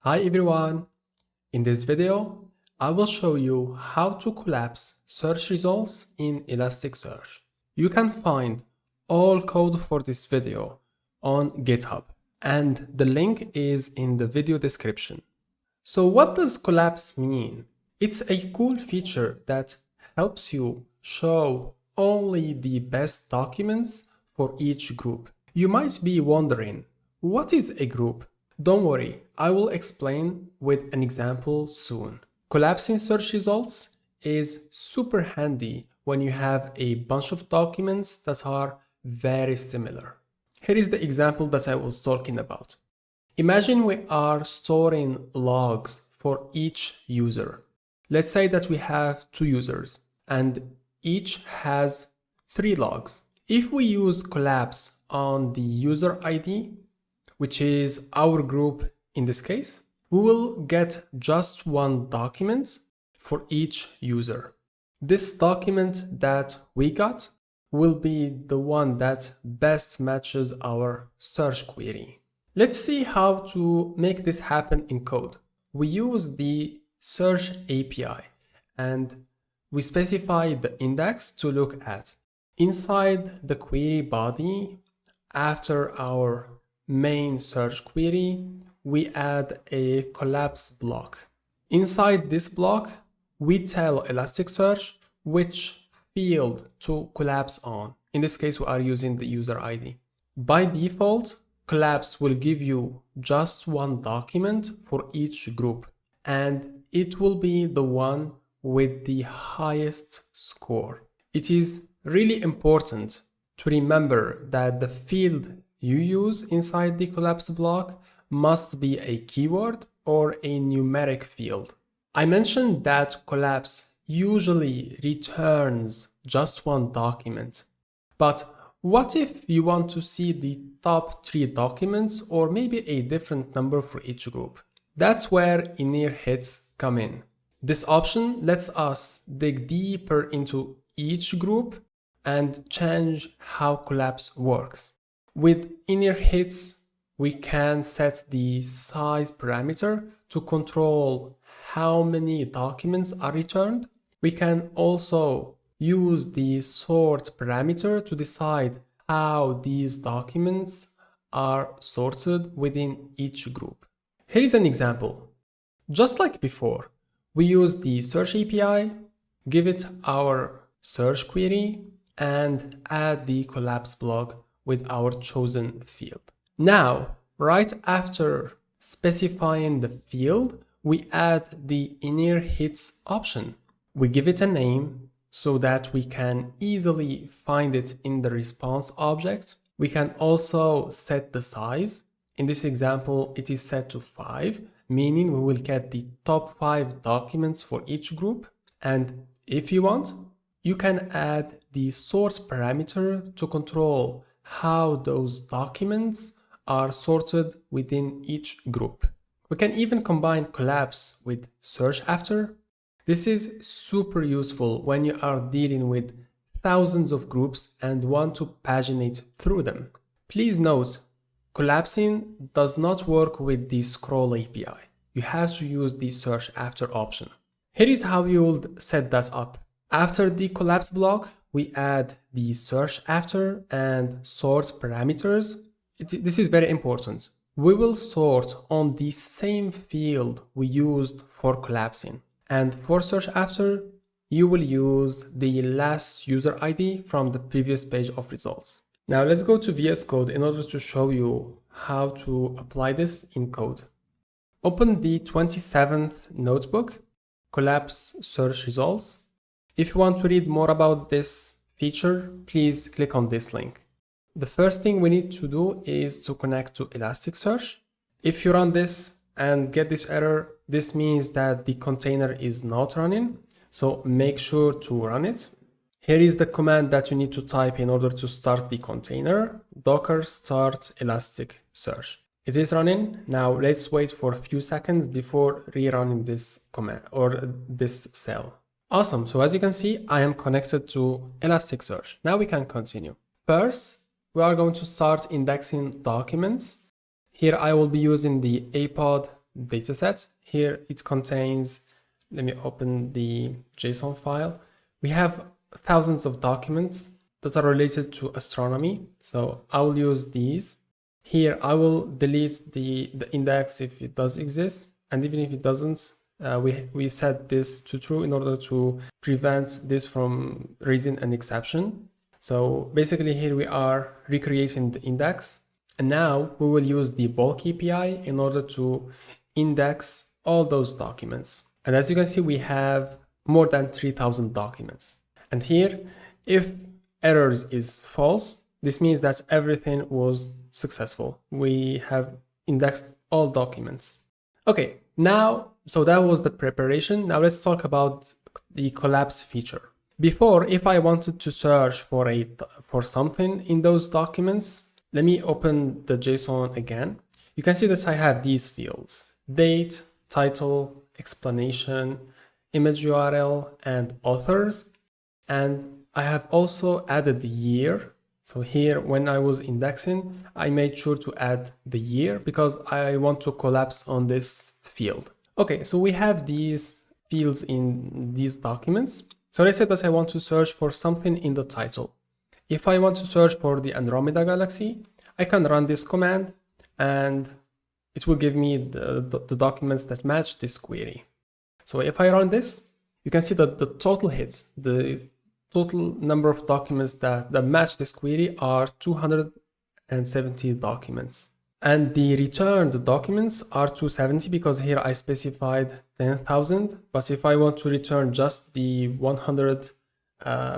Hi everyone! In this video, I will show you how to collapse search results in ElasticSearch. You can find all code for this video on GitHub, and the link is in the video description. So what does collapse mean? It's a cool feature that helps you show only the best documents for each group. You might be wondering, what is a group? Don't worry, I will explain with an example soon. Collapsing search results is super handy when you have a bunch of documents that are very similar. Here is the example that I was talking about. Imagine we are storing logs for each user. Let's say that we have 2 users and each has 3 logs. If we use collapse on the user ID, which is our group in this case, we will get just one document for each user. This document that we got will be the one that best matches our search query. Let's see how to make this happen in code. We use the search API and we specify the index to look at. Inside the query body, after our main search query, we add a collapse block. Inside this block, we tell ElasticSearch which field to collapse on. In this case, we are using the user ID. By default, collapse will give you just one document for each group, and it will be the one with the highest score. It is really important to remember that the field you use inside the collapse block must be a keyword or a numeric field. I mentioned that collapse usually returns just one document, but what if you want to see the top 3 documents or maybe a different number for each group? That's where inner hits come in. This option lets us dig deeper into each group and change how collapse works. With inner hits, we can set the size parameter to control how many documents are returned. We can also use the sort parameter to decide how these documents are sorted within each group. Here is an example. Just like before, we use the search API, give it our search query, and add the collapse block with our chosen field. Now, right after specifying the field, we add the inner hits option. We give it a name so that we can easily find it in the response object. We can also set the size. In this example, it is set to 5, meaning we will get the top 5 documents for each group. And if you want, you can add the sort parameter to control how those documents are sorted within each group. We can even combine collapse with search after. This is super useful when you are dealing with thousands of groups and want to paginate through them. Please note, collapsing does not work with the scroll API. You have to use the search after option. Here is how you would set that up. After the collapse block, we add the search after and sort parameters. This is very important. We will sort on the same field we used for collapsing. And for search after, you will use the last user ID from the previous page of results. Now let's go to VS Code in order to show you how to apply this in code. Open the 27th notebook, collapse search results. If you want to read more about this feature, please click on this link. The first thing we need to do is to connect to Elasticsearch. If you run this and get this error, this means that the container is not running, so make sure to run it. Here is the command that you need to type in order to start the container: docker start Elasticsearch. It is running. Now let's wait for a few seconds before rerunning this command or this cell. Awesome. So as you can see, I am connected to Elasticsearch. Now we can continue. First, we are going to start indexing documents. Here I will be using the apod dataset. Here it contains, let me open the JSON file. We have thousands of documents that are related to astronomy. So I will use these. Here I will delete the index if it does exist. And even if it doesn't, we set this to true in order to prevent this from raising an exception. So basically here we are recreating the index. And now we will use the bulk API in order to index all those documents. And as you can see, we have more than 3,000 documents. And here, if errors is false, this means that everything was successful. We have indexed all documents. Okay, now, so that was the preparation. Now let's talk about the collapse feature. Before, if I wanted to search for something in those documents, let me open the JSON again. You can see that I have these fields: date, title, explanation, image URL, and authors. And I have also added the year. So here, when I was indexing, I made sure to add the year because I want to collapse on this field. Okay, so we have these fields in these documents. So let's say that I want to search for something in the title. If I want to search for the Andromeda galaxy, I can run this command and it will give me the documents that match this query. So if I run this, you can see that the total hits, the total number of documents that match this query are 270 documents. And the returned documents are 270 because here I specified 10,000. But if I want to return just the 100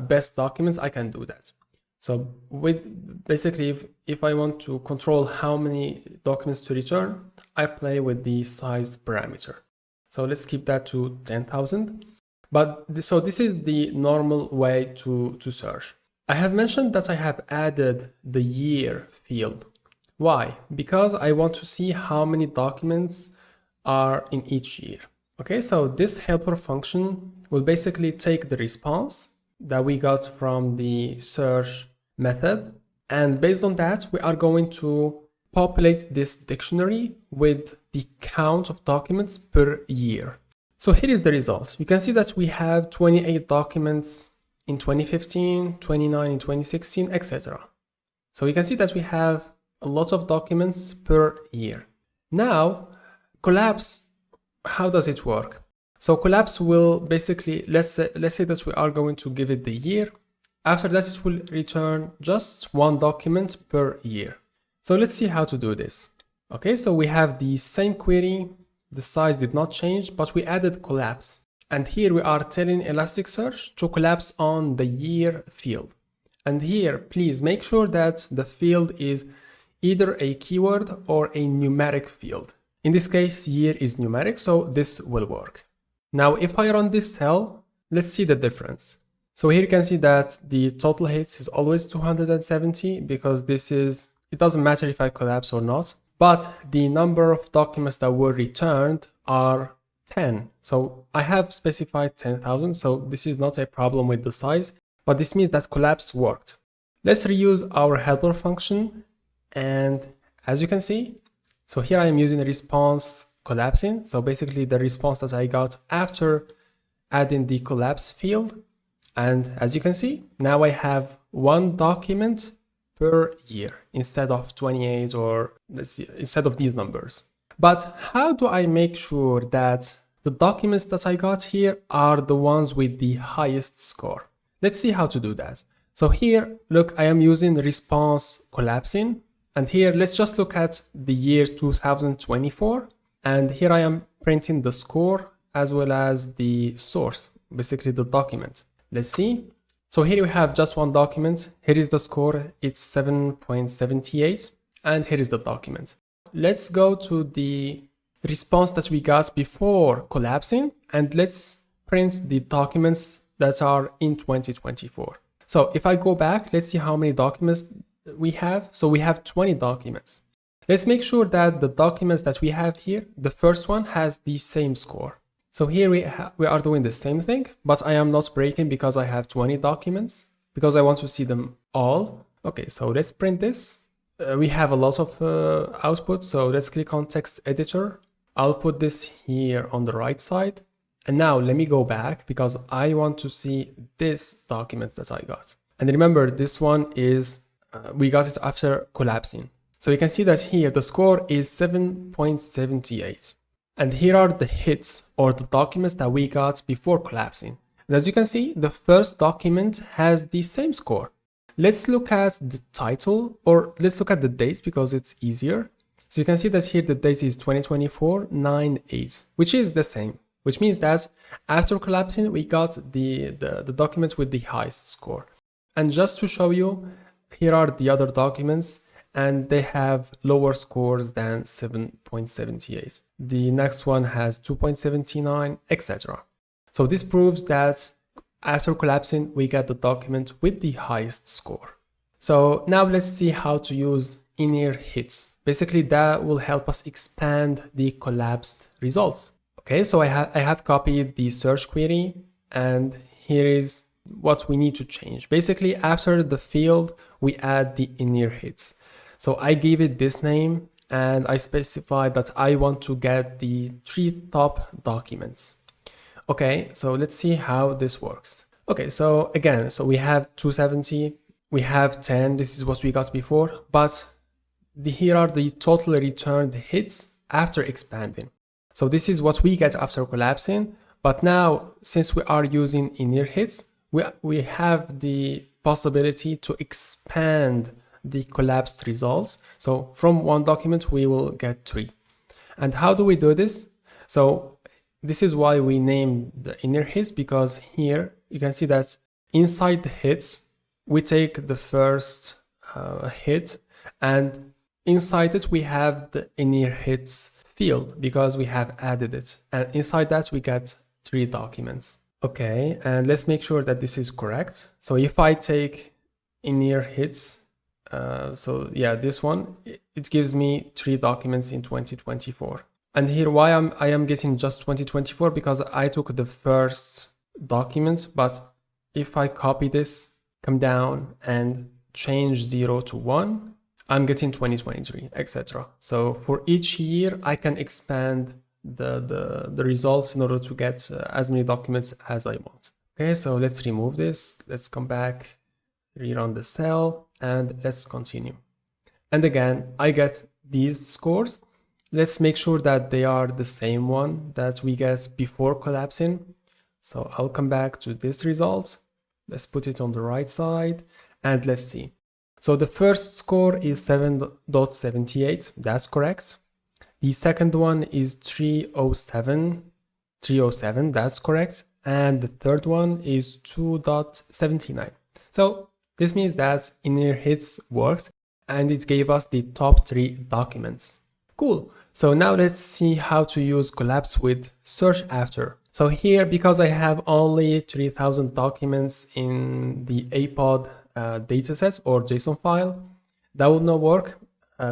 best documents, I can do that. So with basically, if I want to control how many documents to return, I play with the size parameter. So let's keep that to 10,000. So this is the normal way to search. I have mentioned that I have added the year field. Why? Because I want to see how many documents are in each year. Okay, so this helper function will basically take the response that we got from the search method. And based on that, we are going to populate this dictionary with the count of documents per year. So here is the result. You can see that we have 28 documents in 2015, 29 in 2016, etc. So you can see that we have a lot of documents per year. Now, collapse, how does it work? So collapse will basically, let's say that we are going to give it the year. After that, it will return just one document per year. So let's see how to do this. Okay, so we have the same query. The size did not change, but we added collapse. And here we are telling Elasticsearch to collapse on the year field. And here, please make sure that the field is either a keyword or a numeric field. In this case, year is numeric, so this will work. Now, if I run this cell, let's see the difference. So here you can see that the total hits is always 270 because it doesn't matter if I collapse or not, but the number of documents that were returned are 10. So I have specified 10,000, so this is not a problem with the size, but this means that collapse worked. Let's reuse our helper function. And as you can see, so here I am using a response collapsing. So basically the response that I got after adding the collapse field. And as you can see, now I have one document per year instead of 28 or let's see, instead of these numbers. But how do I make sure that the documents that I got here are the ones with the highest score? Let's see how to do that. So here, look, I am using response collapsing. And here, let's just look at the year 2024. And here I am printing the score as well as the source, basically the document. Let's see. So here we have just one document. Here is the score. It's 7.78. And here is the document. Let's go to the response that we got before collapsing. And let's print the documents that are in 2024. So if I go back, let's see how many documents we have. So we have 20 documents. Let's make sure that the documents that we have here, the first one has the same score. So here we are doing the same thing, but I am not breaking because I have 20 documents because I want to see them all. Okay, so let's print this. We have a lot of output. So let's click on text editor. I'll put this here on the right side. And now let me go back because I want to see this document that I got. And remember, this one is, we got it after collapsing. So you can see that here the score is 7.78. And here are the hits or the documents that we got before collapsing. And as you can see, the first document has the same score. Let's look at the title, or let's look at the date because it's easier. So you can see that here the date is 2024-9/8, which is the same, which means that after collapsing, we got the document with the highest score. And just to show you, here are the other documents, and they have lower scores than 7.78. The next one has 2.79, etc. So this proves that after collapsing, we get the document with the highest score. So now let's see how to use in-ear hits. Basically, that will help us expand the collapsed results. Okay, so I have copied the search query, and here is what we need to change. Basically, after the field, we add the in-ear hits. So I gave it this name, and I specified that I want to get the 3 top documents. Okay, so let's see how this works. Okay, so again, so we have 270, we have 10, this is what we got before, but here are the total returned hits after expanding. So this is what we get after collapsing, but now since we are using in-ear hits, we have the possibility to expand the collapsed results. So from 1 document, we will get 3. And how do we do this? So this is why we named the in-ear hits, because here you can see that inside the hits, we take the first hit, and inside it, we have the in-ear hits field because we have added it. And inside that, we get 3 documents. Okay, and let's make sure that this is correct. So if I take in-ear hits, so yeah, this one, it gives me 3 documents in 2024. And here, why I am getting just 2024, because I took the first document, but if I copy this, come down and change 0 to 1, I'm getting 2023, etc. So for each year, I can expand the results in order to get as many documents as I want. Okay, so let's remove this. Let's come back, rerun the cell, and let's continue. And again, I get these scores. Let's make sure that they are the same one that we get before collapsing. So I'll come back to this result. Let's put it on the right side and let's see. So the first score is 7.78. That's correct. The second one is 307. That's correct. And the third one is 2.79. So this means that in-ear hits worked and it gave us the top 3 documents. Cool. So now let's see how to use collapse with search after. So here, because I have only 3000 documents in the APOD dataset or JSON file, that would not work.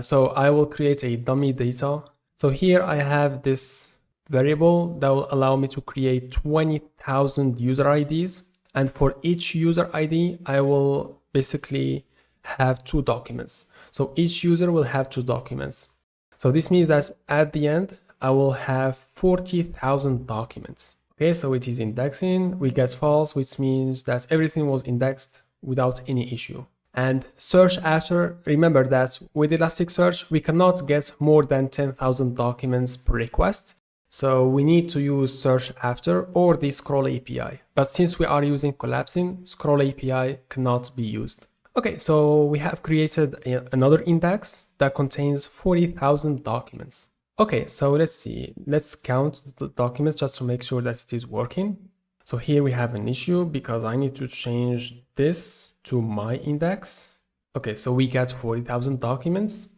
So I will create a dummy data. So here I have this variable that will allow me to create 20,000 user IDs. And for each user ID, I will basically have 2 documents. So each user will have 2 documents. So this means that at the end, I will have 40,000 documents. Okay, so it is indexing, we get false, which means that everything was indexed without any issue. And search after, remember that with ElasticSearch, we cannot get more than 10,000 documents per request. So we need to use search after or the scroll API. But since we are using collapsing, scroll API cannot be used. Okay, so we have created another index that contains 40,000 documents. Okay, so let's see. Let's count the documents just to make sure that it is working. So here we have an issue because I need to change this to my index. Okay, so we get 40,000 documents.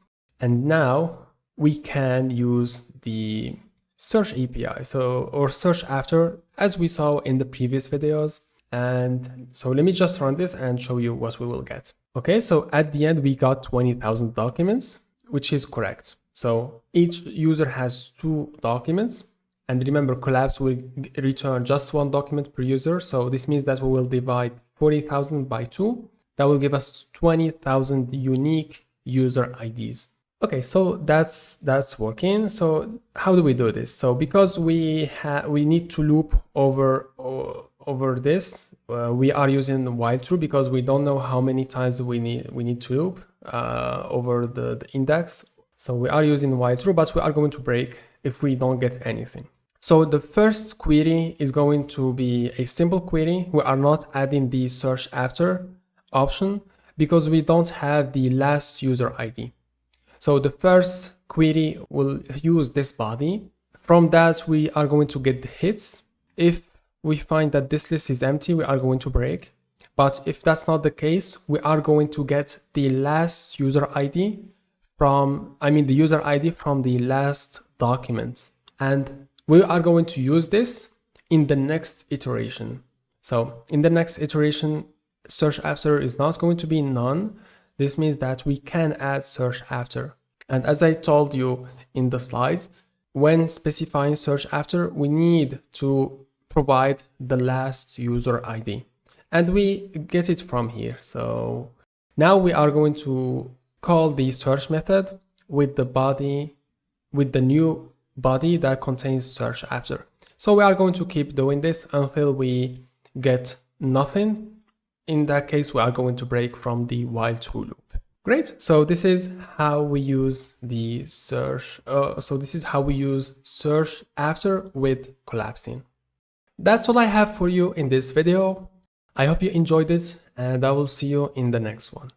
And now we can use the search API, or search after, as we saw in the previous videos. And so let me just run this and show you what we will get. Okay, so at the end, we got 20,000 documents, which is correct. So each user has 2 documents. And remember, collapse will return just 1 document per user. So this means that we will divide 40,000 by 2. That will give us 20,000 unique user IDs. Okay, so that's working. So how do we do this? So because we need to loop over this, we are using the while true because we don't know how many times we need to loop over the index. So we are using while true, but we are going to break if we don't get anything. So the first query is going to be a simple query. We are not adding the search after option because we don't have the last user ID. So the first query will use this body. From that, we are going to get the hits. If we find that this list is empty, we are going to break. But if that's not the case, we are going to get the last user ID the user ID from the last document. And we are going to use this in the next iteration. So in the next iteration, search after is not going to be none. This means that we can add search after. And as I told you in the slides, when specifying search after, we need to provide the last user ID. And we get it from here. So now we are going to call the search method with the new body that contains search after. So we are going to keep doing this until we get nothing. In that case, we are going to break from the while true loop. Great. So this is how we use the search. This is how we use search after with collapsing. That's all I have for you in this video. I hope you enjoyed it, and I will see you in the next one.